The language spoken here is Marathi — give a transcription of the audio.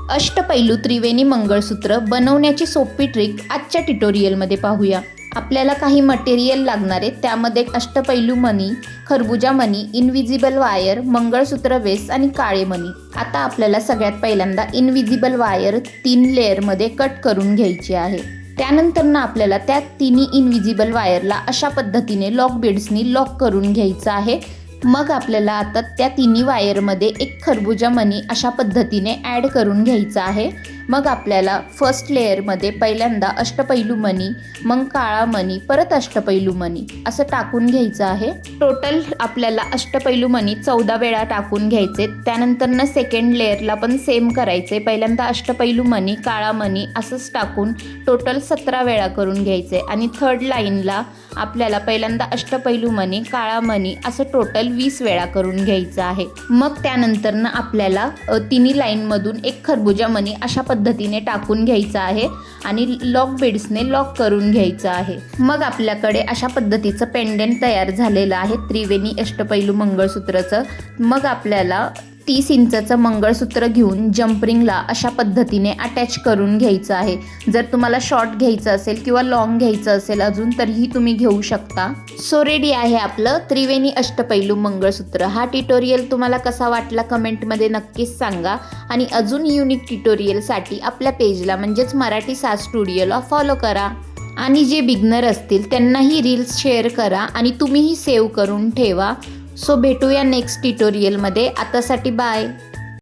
अष्टपैलू त्रिवेणी मंगळसूत्र बनवण्याची सोपी ट्रिक आजच्या ट्युटोरियलमध्ये पाहूया। आपल्याला काही मटेरियल लागणार आहे, त्यामध्ये अष्टपैलू मणी, खरबुजा मणी, इनविजिबल वायर, मंगळसूत्र बेस आणि काळे मणी। आता आपल्याला सगळ्यात पहिल्यांदा इनविजिबल वायर 3 लेअरमध्ये कट करून घ्यायची आहे। त्यानंतर ना आपल्याला त्या तिन्ही इनविजिबल वायरला अशा पद्धतीने लॉक बीड्सनी लॉक करून घ्यायचं आहे। मग आपल्याला आता त्या तिन्ही वायरमध्ये एक खरबुजा मणी अशा पद्धतीने ॲड करून घ्यायचा आहे। मग आपल्याला फर्स्ट लेअरमध्ये पहिल्यांदा अष्टपैलू मणी, मग काळा मणी, परत अष्टपैलू मणी असं टाकून घ्यायचं आहे। टोटल आपल्याला अष्टपैलू मणी 14 वेळा टाकून घ्यायचे। त्यानंतर ना सेकंड लेअरला पण सेम करायचे, पहिल्यांदा अष्टपैलू मणी, काळा मणी असंच टाकून टोटल 17 वेळा करून घ्यायचे। आणि थर्ड लाईनला आपल्याला पहिल्यांदा अष्टपैलू मणी, काळा मणी असं टोटल 20 वेळा करून घ्यायचं आहे। मग त्यानंतर ना आपल्याला तिन्ही लाईनमधून एक खरबुजा मणी अशा पद्धतीने टाकून घ्यायचा आहे आणि लॉक बीड्सने लॉक करून घ्यायचं आहे। मग आपल्याकडे अशा पद्धतीचं पेंडेंट तयार झालेलं आहे त्रिवेणी अष्टपैलू मंगळसूत्राचं। मग आपल्याला 30 इंचाचं मंगळसूत्र घेऊन जम्परिंगला अशा पद्धतीने अटॅच करून घ्यायचं आहे। जर तुम्हाला शॉर्ट घ्यायचं असेल किंवा लॉंग घ्यायचं असेल अजून तरीही तुम्ही घेऊ शकता। सो रेडी आहे आपलं त्रिवेणी अष्टपैलू मंगळसूत्र। हा ट्युटोरियल तुम्हाला कसा वाटला कमेंटमध्ये नक्कीच सांगा आणि अजून युनिक ट्युटोरियलसाठी आपल्या पेजला म्हणजेच मराठी साज स्टुडिओला फॉलो करा आणि जे बिगनर असतील त्यांनाही रील्स शेअर करा आणि तुम्हीही सेव्ह करून ठेवा। सो भेटूया नेक्स्ट ट्युटोरियलमध्ये। आतासाठी बाय।